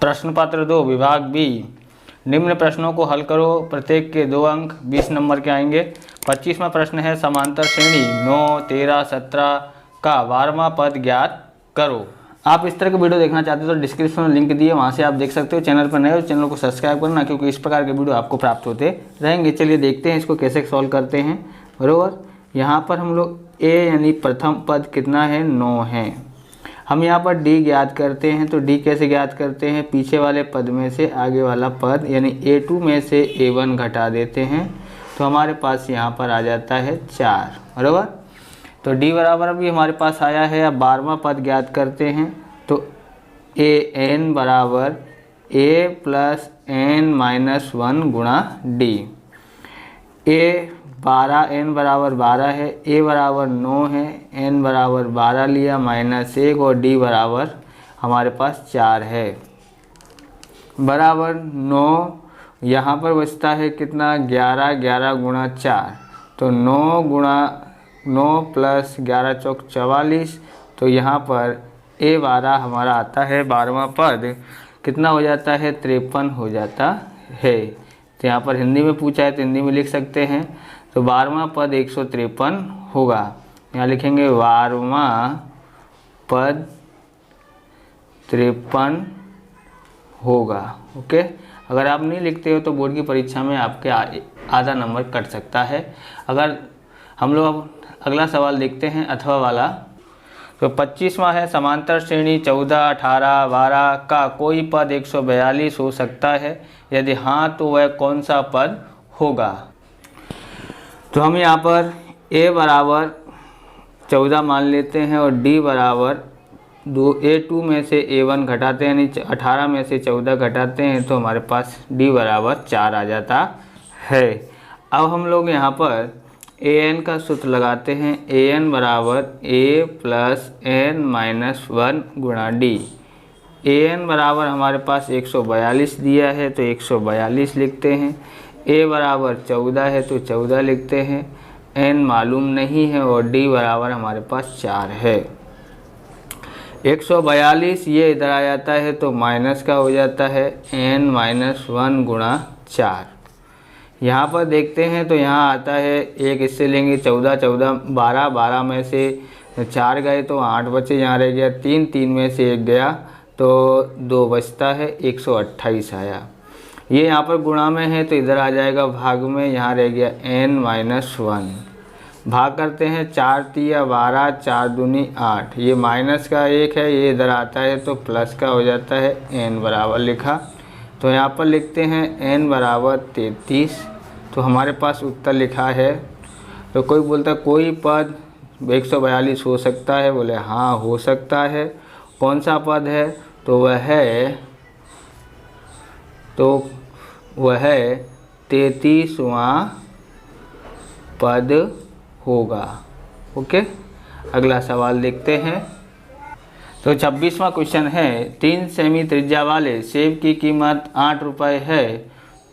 प्रश्न पत्र 2 विभाग बी। निम्न प्रश्नों को हल करो, प्रत्येक के 2 अंक 20 नंबर के आएंगे। 25वां प्रश्न है समांतर श्रेणी 9, 13, 17 का 12वां पद ज्ञात करो। आप इस तरह के वीडियो देखना चाहते हो तो डिस्क्रिप्शन में लिंक दिए, वहाँ से आप देख सकते हो। चैनल पर नए हो चैनल को सब्सक्राइब करना, क्योंकि इस प्रकार के वीडियो आपको प्राप्त होते रहेंगे। चलिए देखते हैं इसको कैसे सॉल्व करते हैं। बरोबर, यहाँ पर हम लोग ए यानी प्रथम पद कितना है, 9 है। हम यहाँ पर डी ज्ञात करते हैं, तो डी कैसे ज्ञात करते हैं, पीछे वाले पद में से आगे वाला पद यानी A2 में से A1 घटा देते हैं, तो हमारे पास यहाँ पर आ जाता है 4। बराबर, तो डी बराबर अभी हमारे पास आया है। अब 12वां पद ज्ञात करते हैं, तो AN बराबर A प्लस N माइनस 1 गुणा डी। A 12, N बराबर 12 है, A बराबर 9 है, N बराबर 12 लिया माइनस 1 और D बराबर हमारे पास 4 है। बराबर 9 यहाँ पर बचता है कितना, 11, 11 गुणा 4, तो 9 गुणा 9 प्लस 11 चौक 44, तो यहाँ पर A 12 हमारा आता है 12वां पद कितना हो जाता है, 53 हो जाता है। तो यहाँ पर हिंदी में पूछा है तो हिंदी में लिख सकते हैं, तो 12वां पद 153 होगा। यहाँ लिखेंगे 12वां पद 53 होगा। ओके, अगर आप नहीं लिखते हो तो बोर्ड की परीक्षा में आपके आधा नंबर कट सकता है। अगर हम लोग अब अगला सवाल देखते हैं अथवा वाला, तो 25वां है समांतर श्रेणी 14, 18, 12 का कोई पद 142 हो सकता है, यदि हाँ तो वह कौन सा पद होगा। तो हम यहाँ पर A बराबर 14 मान लेते हैं और D बराबर A2 में से A1 घटाते हैं, यानी 18 में से 14 घटाते हैं, तो हमारे पास D बराबर 4 आ जाता है। अब हम लोग यहाँ पर AN का सूत्र लगाते हैं। AN बराबर A प्लस N माइनस 1 गुणा D। AN बराबर हमारे पास 142 दिया है, तो 142 लिखते हैं। A बराबर 14 है तो 14 लिखते हैं। N मालूम नहीं है और D बराबर हमारे पास 4 है। 142 ये इधर आ जाता है तो माइनस का हो जाता है N माइनस 1 गुणा 4। यहाँ पर देखते हैं तो यहाँ आता है एक, इससे लेंगे 14, 14, 12, 12 में से 4 गए तो 8 बचे, यहाँ रह गया 3, 3 में से 1 गया तो 2 बचता है, 128 आया। ये यहाँ पर गुणा में है तो इधर आ जाएगा भाग में, यहाँ रह गया N माइनस 1। भाग करते हैं, 4 तिया 12, 4 दूनी 8, ये माइनस का 1 है, ये इधर आता है तो प्लस का हो जाता है। N बराबर लिखा, तो यहाँ पर लिखते हैं N बराबर 33। तो हमारे पास उत्तर लिखा है। तो कोई बोलता कोई पद 142 हो सकता है, बोले हाँ हो सकता है। कौन सा पद है, तो वह 33वां पद होगा। ओके, अगला सवाल देखते हैं। तो 26वां क्वेश्चन है, 3 सेमी त्रिज्या वाले सेब की कीमत 8 रुपये है,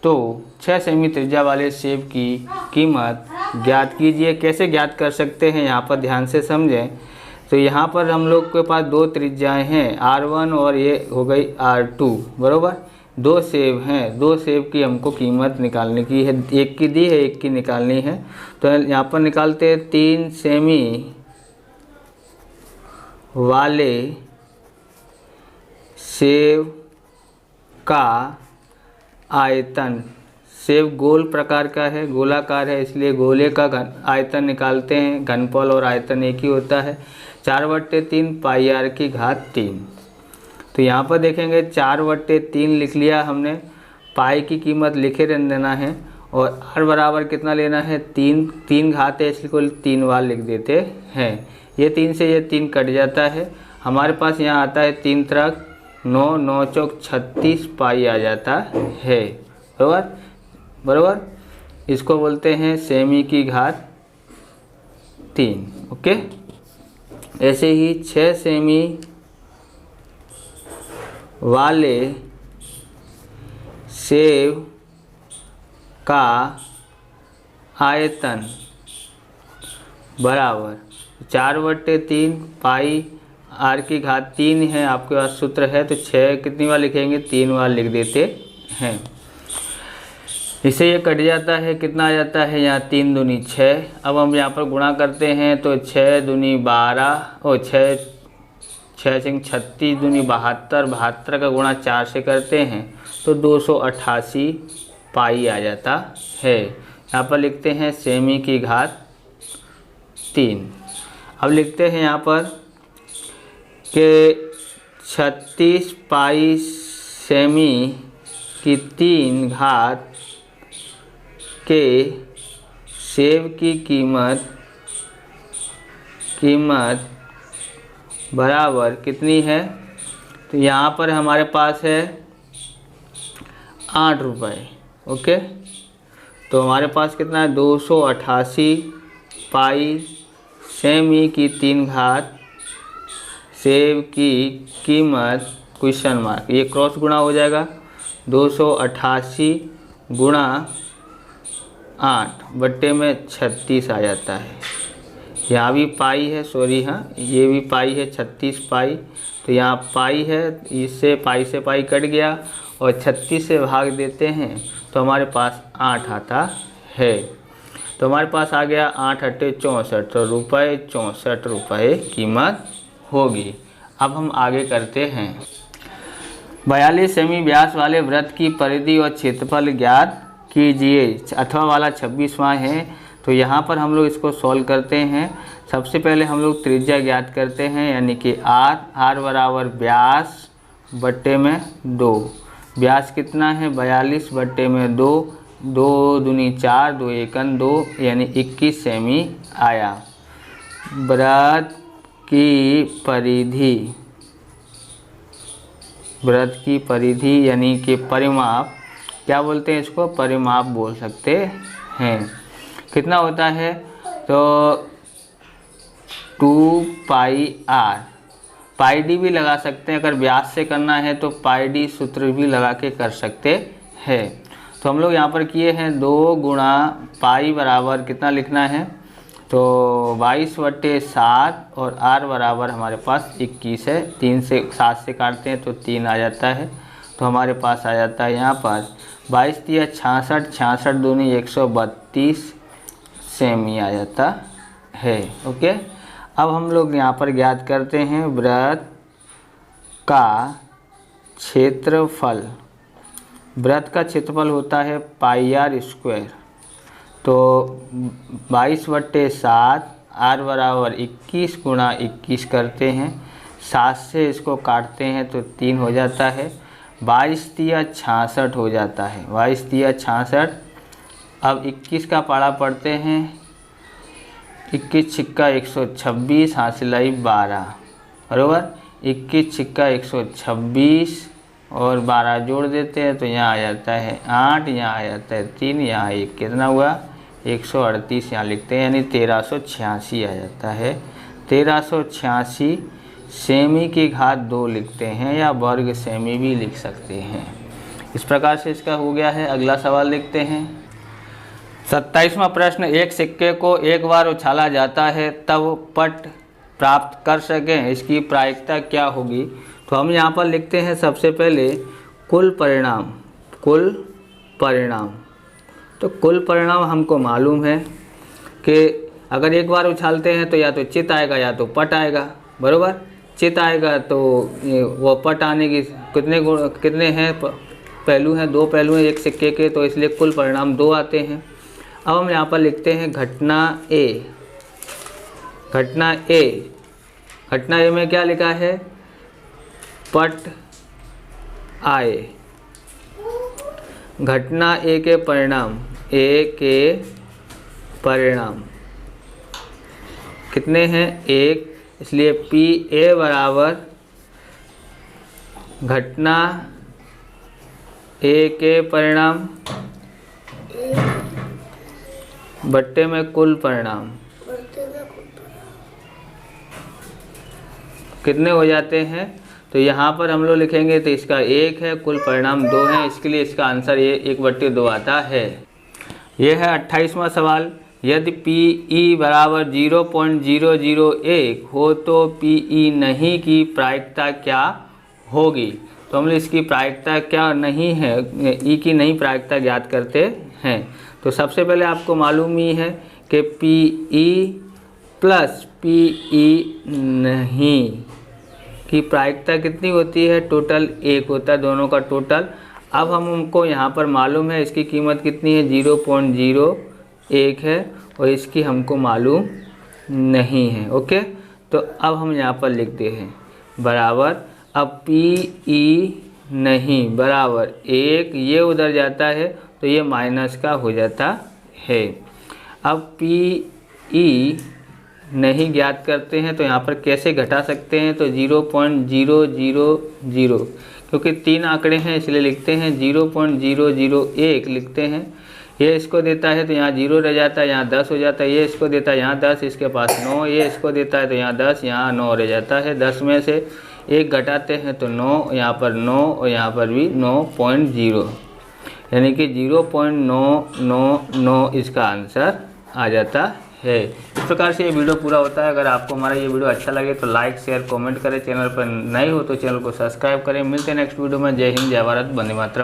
तो 6 सेमी त्रिज्या वाले सेब की कीमत ज्ञात कीजिए। कैसे ज्ञात कर सकते हैं, यहाँ पर ध्यान से समझें। तो यहाँ पर हम लोग के पास 2 त्रिज्याएँ हैं, R1 और ये हो गई R2। बराबर, 2 सेब हैं, 2 सेब की हमको कीमत निकालने की है। एक की दी है, एक की निकालनी है। तो यहाँ पर निकालते हैं, 3 सेमी वाले सेब का आयतन, सेब गोल प्रकार का है, गोलाकार है, इसलिए गोले का आयतन निकालते हैं। घनफल और आयतन एक ही होता है। 4/3 पाई r की घात 3। तो यहाँ पर देखेंगे 4/3 लिख लिया हमने, पाई की कीमत लिखे रहने देना है और r बराबर कितना लेना है, 3 घात है इसलिए को 3 बार लिख देते हैं। ये 3 से ये 3 कट जाता है, हमारे पास यहाँ आता है 3 त्रिक 9, 9 चौक 36 पाई आ जाता है। बराबर, इसको बोलते हैं सेमी की घात 3। ओके, ऐसे ही 6 सेमी वाले सेब का आयतन बराबर 4/3 पाई आर की घात 3 है, आपके पास सूत्र है, तो 6 कितनी बार लिखेंगे, 3 बार लिख देते हैं। इससे ये कट जाता है, कितना आ जाता है यहाँ 3 दूनी 6। अब हम यहाँ पर गुणा करते हैं तो 6 दूनी 12 और 6 6 36 दूनी 72, 72 का गुणा 4 से करते हैं तो 288 पाई आ जाता है। यहाँ पर लिखते हैं सेमी की घात 3। अब लिखते हैं यहाँ पर कि 36 पाई सेमी की 3 घात के सेव की कीमत बराबर कितनी है, तो यहाँ पर हमारे पास है 8 रुपये। ओके, तो हमारे पास कितना है 288 पाई सेमी की 3 घात सेव की कीमत क्वेश्चन मार्क, ये क्रॉस गुणा हो जाएगा, 288 गुणा 8 बट्टे में 36 आ जाता है। यहाँ भी पाई है, सॉरी हाँ ये भी पाई है, 36 पाई, तो यहाँ पाई है, इससे से पाई कट गया और 36 से भाग देते हैं तो हमारे पास 8 आता है। तो हमारे पास आ गया 8 अट्ठे 64, तो रुपये 64 रुपये कीमत होगी। अब हम आगे करते हैं। 42 सेमी व्यास वाले वृत्त की परिधि और क्षेत्रफल ज्ञात कीजिए, अथवा वाला 26वां है। तो यहाँ पर हम लोग इसको सॉल्व करते हैं। सबसे पहले हम लोग त्रिज्या ज्ञात करते हैं, यानी कि आर बराबर व्यास बट्टे में 2। व्यास कितना है 42 बट्टे में 2, 2 दूनी 4, 2 एकन 2, यानी 21 सेमी आया। वृत्त की परिधि यानी कि परिमाप, क्या बोलते हैं इसको, परिमाप बोल सकते हैं। कितना होता है, तो 2 पाई आर, पाई डी भी लगा सकते हैं, अगर व्यास से करना है तो पाई डी सूत्र भी लगा के कर सकते हैं। तो हम लोग यहाँ पर किए हैं 2 गुणा पाई बराबर कितना लिखना है, तो 22/7 और आर बराबर हमारे पास 21 है। 3 से 7 से काटते हैं तो 3 आ जाता है, तो हमारे पास आ जाता है यहाँ पर 22 या 66, 66 दूनी 132 सेमी आ जाता है। ओके, अब हम लोग यहाँ पर ज्ञात करते हैं वृत्त का क्षेत्रफल। वृत्त का क्षेत्रफल होता है पाई आर स्क्वायर, तो 22/7 आर बराबर 21 गुणा 21 करते हैं, 7 से इसको काटते हैं तो 3 हो जाता है, 22 या 66 हो जाता है, 22 या 66। अब 21 का पाड़ा पढ़ते हैं, 21 छिक्का 126, हासिल आई 12 बराबर, 21 छिक्का 126 और 12 जोड़ देते हैं तो यहाँ आ जाता है 8, यहाँ आ जाता है 3, यहाँ 1, कितना हुआ 138 यहाँ लिखते हैं, यानी 1386 आ जाता है। 1386 सेमी की घात 2 लिखते हैं, या वर्ग सेमी भी लिख सकते हैं। इस प्रकार से इसका हो गया है। अगला सवाल देखते हैं। 27वां प्रश्न, एक सिक्के को एक बार उछाला जाता है तब पट प्राप्त कर सकें, इसकी प्रायिकता क्या होगी। तो हम यहाँ पर लिखते हैं सबसे पहले कुल परिणाम। तो कुल परिणाम हमको मालूम है कि अगर एक बार उछालते हैं तो या तो चित आएगा या तो पट आएगा, बराबर। चित आएगा तो वो पट आने की कितने हैं पहलू हैं, 2 पहलू हैं एक सिक्के के, तो इसलिए कुल परिणाम 2 आते हैं। अब हम यहाँ पर लिखते हैं घटना ए। घटना ए में क्या लिखा है, पट आए। घटना ए के परिणाम कितने हैं, 1, इसलिए पी ए बराबर घटना ए के परिणाम बट्टे में कुल परिणाम कितने हो जाते हैं। तो यहाँ पर हम लोग लिखेंगे तो इसका 1 है, कुल परिणाम 2 है, इसके लिए इसका आंसर ये 1/2 आता है। ये है 28वां सवाल। यदि PE बराबर 0.001 हो तो PE नहीं की प्रायिकता क्या होगी। तो हम इसकी प्रायिकता क्या नहीं है, E की नहीं प्रायिकता ज्ञात करते हैं। तो सबसे पहले आपको मालूम ही है कि PE प्लस PE नहीं की प्रायिकता कितनी होती है, टोटल 1 होता है, दोनों का टोटल। अब हमको यहाँ पर मालूम है इसकी कीमत कितनी है, 0.01 है, और इसकी हमको मालूम नहीं है। ओके, तो अब हम यहाँ पर लिखते हैं बराबर, अब PE नहीं बराबर 1, ये उधर जाता है तो ये माइनस का हो जाता है। अब PE नहीं ज्ञात करते हैं तो यहाँ पर कैसे घटा सकते हैं, तो 0.000, क्योंकि 3 आंकड़े हैं इसलिए लिखते हैं 0.001 लिखते हैं। ये इसको देता है तो यहाँ 0 रह जाता है, यहाँ 10 हो जाता है। ये इसको देता है, यहाँ 10, इसके पास 9, ये इसको देता है तो यहाँ 10, यहाँ 9 रह जाता है। 10 में से 1 घटाते हैं तो 9, यहाँ पर 9 और यहाँ पर भी 9.0, यानी कि 0.999 इसका आंसर आ जाता है। इस प्रकार से ये वीडियो पूरा होता है। अगर आपको हमारा ये वीडियो अच्छा लगे तो लाइक शेयर कमेंट करें, चैनल पर नए हो तो चैनल को सब्सक्राइब करें। मिलते हैं नेक्स्ट वीडियो में। जय हिंद, जय भारत, वंदे मातरम।